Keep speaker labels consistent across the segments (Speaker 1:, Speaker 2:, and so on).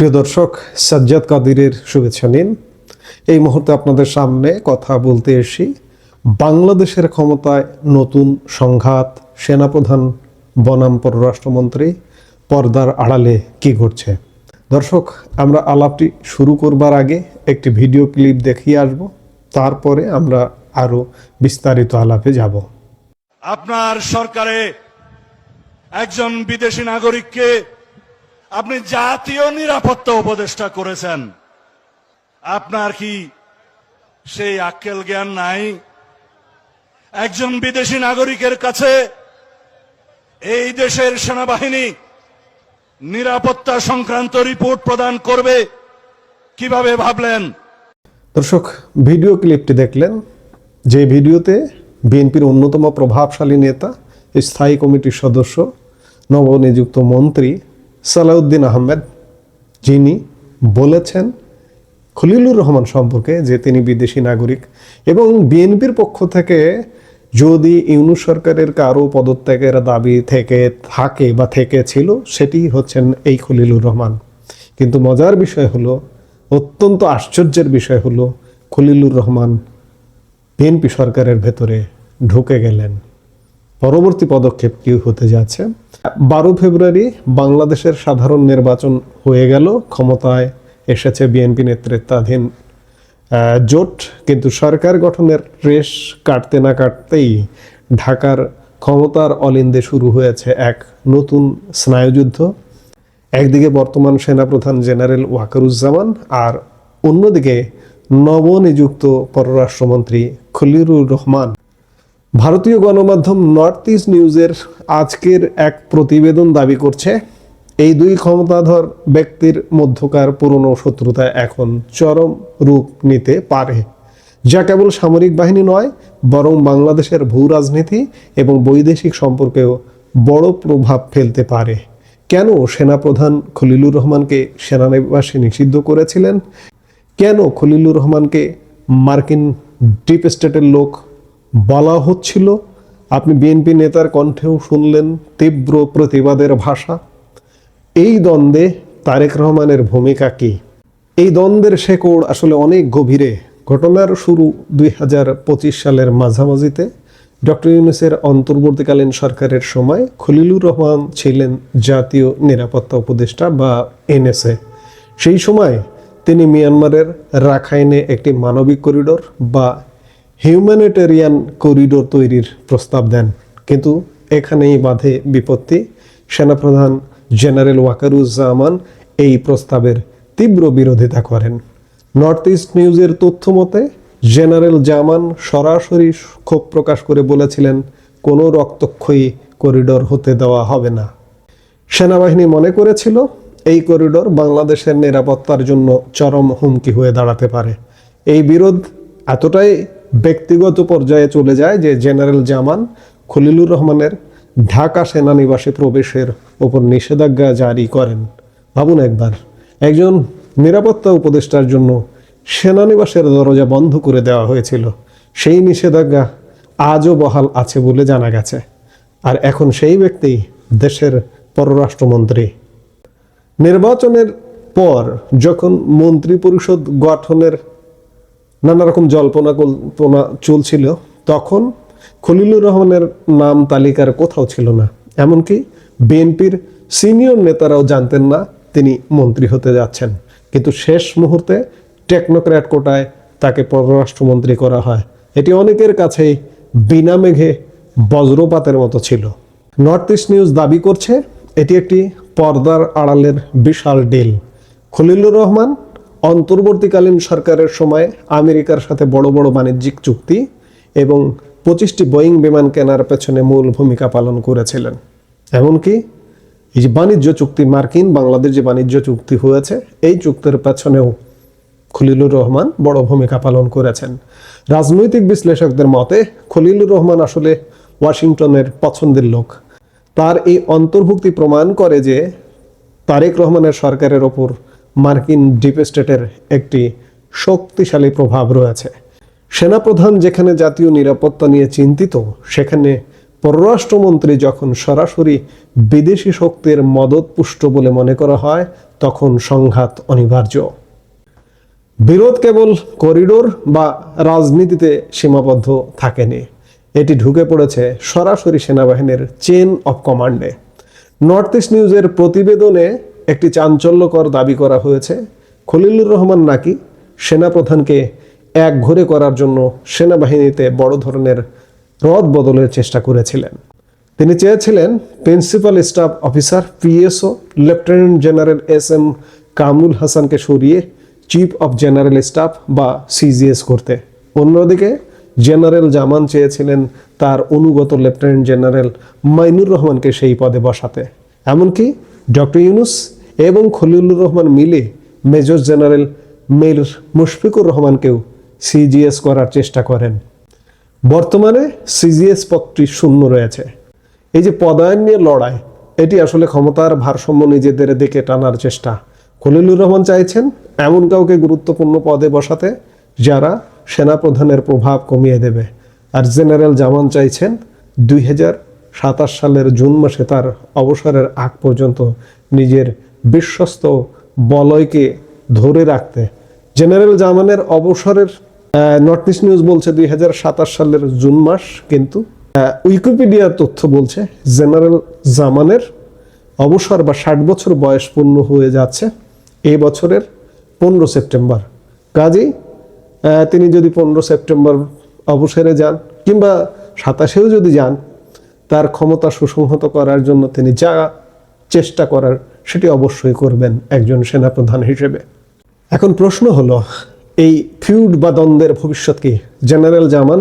Speaker 1: প্রিয় দর্শক, সাজ্জাদ কাদিরের শুভেচ্ছা নিন। এই মুহূর্তে আপনাদের সামনে কথা বলতে এসেছি বাংলাদেশের ক্ষমতায় নতুন সংঘাত, সেনাপ্রধান বনাম পররাষ্ট্রমন্ত্রী, পর্দার আড়ালে কি ঘটছে। দর্শক, আমরা আলাপটি শুরু করবার আগে একটি ভিডিও ক্লিপ দেখিয়ে আসব, তারপরে আমরা আরো বিস্তারিত আলাপে যাব।
Speaker 2: আপনার সরকারে একজন বিদেশি নাগরিককে আপনি জাতীয় নিরাপত্তা উপদেষ্টা করেছেন। আপনার কি সেই আক্কেল জ্ঞান নাই? একজন বিদেশি নাগরিকের কাছে এই দেশের সেনাবাহিনী নিরাপত্তা সংক্রান্ত রিপোর্ট প্রদান করবে কিভাবে ভাবলেন?
Speaker 1: দর্শক, ভিডিও ক্লিপটি দেখলেন, যে ভিডিওতে বিএনপির অন্যতম প্রভাবশালী নেতা, স্থায়ী কমিটির সদস্য, নবনিযুক্ত মন্ত্রী সালাউদ্দিন আহমেদ, যিনি বলেছেন খলিলুর রহমান সম্পর্কে যে তিনি বিদেশি নাগরিক, এবং বিএনপির পক্ষ থেকে যদি ইউনূস সরকারের কারো পদত্যাগের দাবি থাকে বা ছিল, সেটি হচ্ছেন এই খলিলুর রহমান। কিন্তু মজার বিষয় হলো, অত্যন্ত আশ্চর্যের বিষয় হলো, খলিলুর রহমান বিএনপি সরকারের ভেতরে ঢুকে গেলেন। পরবর্তী পদক্ষেপ কি হতে যাচ্ছে? 12 ফেব্রুয়ারি বাংলাদেশের সাধারণ নির্বাচন হয়ে গেল, ক্ষমতায় এসেছে বিএনপি নেতৃত্বাধীন জোট। কিন্তু সরকার গঠনের রেশ কাটতে না কাটতেই ঢাকার ক্ষমতার অলিন্দে শুরু হয়েছে এক নতুন স্নায়ুযুদ্ধ। একদিকে বর্তমান সেনাপ্রধান জেনারেল ওয়াকারুজ্জামান, আর অন্যদিকে নবনিযুক্ত পররাষ্ট্রমন্ত্রী খলিলুর রহমান। ভারতীয় গণমাধ্যম নর্থ ইস্ট নিউজের আজকের এক প্রতিবেদন দাবি করছে এই দুই ক্ষমতাধর ব্যক্তির মধ্যকার পুরনো শত্রুতা এখন চরম রূপ নিতে পারে, যা কেবল সামরিক বাহিনী নয়, বরং বাংলাদেশের ভূ রাজনীতি এবং বৈদেশিক সম্পর্কেও বড় প্রভাব ফেলতে পারে। কেন সেনাপ্রধান খলিলুর রহমানকে সেনানিবাসে নিষিদ্ধ করেছিলেন? কেন খলিলুর রহমানকে মার্কিন ডিপ স্টেটের লোক বলা হচ্ছিল? আপনি বিএনপি নেতার কণ্ঠেও শুনলেন তীব্র প্রতিবাদের ভাষা। এই দ্বন্দ্বে তারেক রহমানের ভূমিকা কি? এই দ্বন্দ্বের শেকড় আসলে অনেক গভীরে। ঘটনার শুরু 2025 সালের মাঝামাঝিতে। ডক্টর ইউনূসের অন্তর্বর্তীকালীন সরকারের সময় খলিলুর রহমান ছিলেন জাতীয় নিরাপত্তা উপদেষ্টা বা এনএসএ। সেই সময় তিনি মিয়ানমারের রাখাইনে একটি মানবিক করিডোর বা হিউম্যানিটেরিয়ান করিডোর তৈরির প্রস্তাব দেন। কিন্তু এখানেই বাধে বিপত্তি। সেনাপ্রধান জেনারেল ওয়াকারুজ্জামান এই প্রস্তাবের তীব্র বিরোধিতা করেন। নর্থ ইস্ট নিউজের তথ্য মতে জেনারেল জামান সরাসরি ক্ষোভ প্রকাশ করে বলেছিলেন, কোনো রক্তক্ষয়ী করিডোর হতে দেওয়া হবে না। সেনাবাহিনী মনে করেছিল এই করিডোর বাংলাদেশের নিরাপত্তার জন্য চরম হুমকি হয়ে দাঁড়াতে পারে। এই বিরোধ এতটাই ব্যক্তিগত পর্যায়ে চলে যায় যে জেনারেল জামান খলিলুর রহমানের ঢাকা সেনানিবাসে প্রবেশের উপর নিষেধাজ্ঞা জারি করেন। ভাবুন একবার, একজন নিরাপত্তা উপদেষ্টার জন্য সেনানিবাসের দরজা বন্ধ করে দেওয়া হয়েছিল। সেই নিষেধাজ্ঞা আজও বহাল আছে বলে জানা গেছে। আর এখন সেই ব্যক্তি দেশের পররাষ্ট্রমন্ত্রী। নির্বাচনের পর যখন মন্ত্রী পরিষদ গঠনের নানা রকম জল্পনা কল্পনা চলছিল, তখন খলিলুর রহমানের নাম তালিকার কোথাও ছিল না। এমনকি বিএনপির সিনিয়র নেতারাও জানতেন না তিনি মন্ত্রী হতে যাচ্ছেন। কিন্তু শেষ মুহূর্তে টেকনোক্র্যাট কোটায় তাকে পররাষ্ট্রমন্ত্রী করা হয়। এটি অনেকের কাছেই বিনা মেঘে বজ্রপাতের মতো ছিল। নর্থ ইস্ট নিউজ দাবি করছে এটি একটি পর্দার আড়ালের বিশাল ডিল। খলিলুর রহমান অন্তর্বর্তীকালীন সরকারের সময় আমেরিকার সাথে বড় বড় বাণিজ্যিক চুক্তি এবং 25টি বোয়িং বিমান কেনার পেছনে মূল ভূমিকা পালন করেছিলেন। এমনকি এই যে বাণিজ্য চুক্তি, মার্কিন বাংলাদেশ যে বাণিজ্য চুক্তি হয়েছে, এই চুক্তির পেছনেও খলিলুর রহমান বড় ভূমিকা পালন করেছেন। রাজনৈতিক বিশ্লেষকদের মতে খলিলুর রহমান আসলে ওয়াশিংটনের পছন্দের লোক। তার এই অন্তর্ভুক্তি প্রমাণ করে যে তারেক রহমানের সরকারের ওপর মার্কিন ডিপ স্টেটের একটি শক্তিশালী প্রভাব রয়েছে। সেনাপ্রধান যেখানে জাতীয় নিরাপত্তা নিয়ে চিন্তিত, সেখানে পররাষ্ট্রমন্ত্রী যখন সরাসরি বিদেশি শক্তির মদতপুষ্ট বলে মনে করা হয়, তখন সংঘাত অনিবার্য। বিরোধ কেবল করিডোর বা রাজনীতিতে সীমাবদ্ধ থাকেনি, এটি ঢুকে পড়েছে সরাসরি সেনাবাহিনীর চেইন অফ কমান্ডে। নর্থ ইস্ট নিউজের প্রতিবেদনে একটি চাঞ্চল্যকর দাবি করা হয়েছে, খলিলুর রহমান নাকি সেনাপ্রধানকে একঘরে করার জন্য সেনাবাহিনীতে বড় ধরনের রদ বদলের চেষ্টা করেছিলেন। তিনি চেয়েছিলেন principal staff officer PSO lieutenant general SM. Kamrul হাসানকে সরিয়ে চিফ অফ জেনারেল স্টাফ বা সিজিএস করতে। অন্যদিকে জেনারেল জামান চেয়েছিলেন তার অনুগত লেফটেন্যান্ট জেনারেল মাইনুর রহমানকে সেই পদে বসাতে। এমনকি ডক্টর ইউনুস এবং খলিলুর রহমান মিলে মেজর জেনারেল মীর মুশফিকুর রহমানকেও সিজিএস করার চেষ্টা করেন। বর্তমানে সিজিএস পদটি শূন্য রয়েছে। এই যে পদায়ন নিয়ে লড়াই, এটি আসলে ক্ষমতার ভারসাম্য নিজেদের দিকে টানার চেষ্টা। খলিলুর রহমান চাইছেন এমন কাউকে গুরুত্বপূর্ণ পদে বসাতে যারা সেনাপ্রধানের প্রভাব কমিয়ে দেবে, আর জেনারেল জামান চাইছেন 2027 সালের জুন মাসে তার অবসরের আগ পর্যন্ত নিজের বিশ্বস্ত বলয়কে ধরে রাখতে। জেনারেল জামানের অবসরের নর্থ ইস্ট নিউজ বলছে 2027 সালের জুন মাস, কিন্তু উইকিপিডিয়ার তথ্য বলছে জেনারেল জামানের অবসর বা 60 বছর বয়স পূর্ণ হয়ে যাচ্ছে এই বছরের 15 সেপ্টেম্বর। কাজেই তিনি যদি 15 সেপ্টেম্বর অবসরে যান কিংবা 27-এও যদি যান, তার ক্ষমতা সুসংহত করার জন্য তিনি যা চেষ্টা করার সেটি অবশ্যই করবেন একজন সেনাপ্রধান হিসেবে। এখন প্রশ্ন হলো, এই ফিউড বা দ্বন্দ্বের ভবিষ্যৎ কি? জেনারেল জামান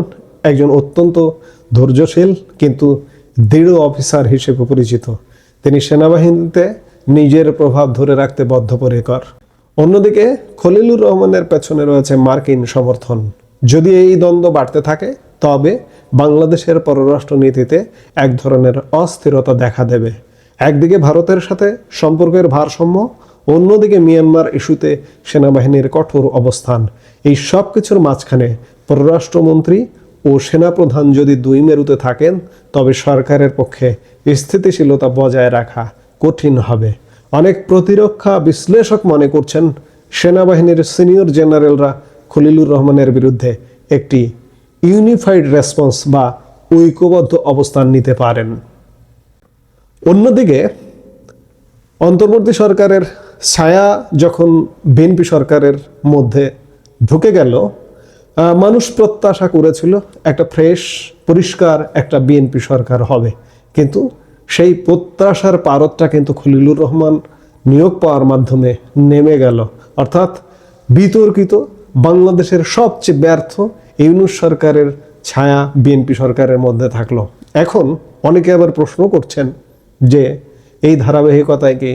Speaker 1: একজন অত্যন্ত ধৈর্যশীল কিন্তু দৃঢ় অফিসার হিসেবে পরিচিত। তিনি সেনাবাহিনীতে নিজের প্রভাব ধরে রাখতে বদ্ধপরিকর। অন্যদিকে খলিলুর রহমানের পেছনে রয়েছে মার্কিন সমর্থন। যদি এই দ্বন্দ্ব বাড়তে থাকে, তবে বাংলাদেশের পররাষ্ট্র নীতিতে এক ধরনের অস্থিরতা দেখা দেবে। একদিকে ভারতের সাথে সম্পর্কের ভারসাম্য, অন্যদিকে মিয়ানমার ইস্যুতে সেনাবাহিনীর কঠোর অবস্থান। এই সব কিছুর মাঝখানে পররাষ্ট্রমন্ত্রী ও সেনাপ্রধান যদি দুই মেরুতে থাকেন, তবে সরকারের পক্ষে স্থিতিশীলতা বজায় রাখা কঠিন হবে। অনেক প্রতিরক্ষা বিশ্লেষক মনে করছেন সেনাবাহিনীর সিনিয়র জেনারেলরা খলিলুর রহমানের বিরুদ্ধে একটি ইউনিফাইড রেসপন্স বা ঐক্যবদ্ধ অবস্থান নিতে পারেন। অন্যদিকে অন্তর্বর্তী সরকারের ছায়া যখন বিএনপি সরকারের মধ্যে ঢুকে গেল, মানুষ প্রত্যাশা করেছিল একটা ফ্রেশ পরিষ্কার একটা বিএনপি সরকার হবে, কিন্তু সেই প্রত্যাশার পারদটা কিন্তু খলিলুর রহমান নিয়োগ পাওয়ার মাধ্যমে নেমে গেল। অর্থাৎ বিতর্কিত বাংলাদেশের সবচেয়ে ব্যর্থ ইউনূস সরকারের ছায়া বিএনপি সরকারের মধ্যে থাকলো। এখন অনেকে আবার প্রশ্ন করছেন যে এই ধারাবাহিকতায় কি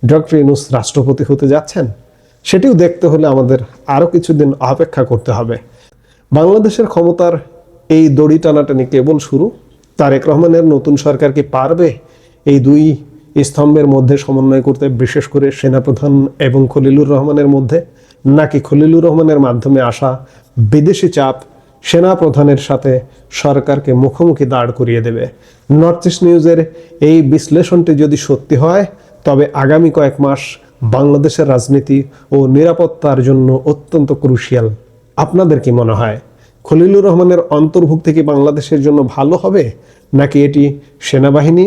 Speaker 1: ডক্টর ইউনূস রাষ্ট্রপতি হতে যাচ্ছেন? সেটিও দেখতে হলে আমাদের আরও কিছুদিন অপেক্ষা করতে হবে। বাংলাদেশের ক্ষমতার এই দড়ি টানাটানি কেবল শুরু। তারেক রহমানের নতুন সরকার কি পারবে এই দুই স্তম্ভের মধ্যে সমন্বয় করতে, বিশেষ করে সেনাপ্রধান এবং খলিলুর রহমানের মধ্যে? নাকি খলিলুর রহমানের মাধ্যমে আসা বিদেশি চাপ সেনাপ্রধানের সাথে সরকারকে মুখোমুখি দাঁড় করিয়ে দেবে? নর্থ ইস্ট নিউজের এই বিশ্লেষণটি যদি সত্যি হয়, তবে আগামী কয়েক মাস বাংলাদেশের রাজনীতি ও নিরাপত্তার জন্য অত্যন্ত ক্রুশিয়াল। আপনাদের কি মনে হয়, খলিলুর রহমানের অন্তর্ভুক্তি কি বাংলাদেশের জন্য ভালো হবে, নাকি এটি সেনাবাহিনী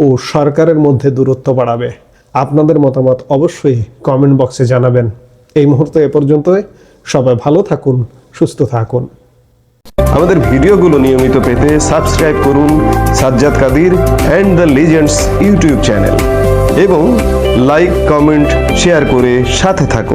Speaker 1: ও সরকারের মধ্যে দূরত্ব বাড়াবে? আপনাদের মতামত অবশ্যই কমেন্ট বক্সে জানাবেন। এই মুহূর্তে এ পর্যন্তই। সবাই ভালো থাকুন, সুস্থ থাকুন।
Speaker 3: আমাদের ভিডিওগুলো নিয়মিত পেতে সাবস্ক্রাইব করুন Sajjad Kadir and the legends YouTube channel এবং লাইক, কমেন্ট, শেয়ার করে সাথে থাকুন।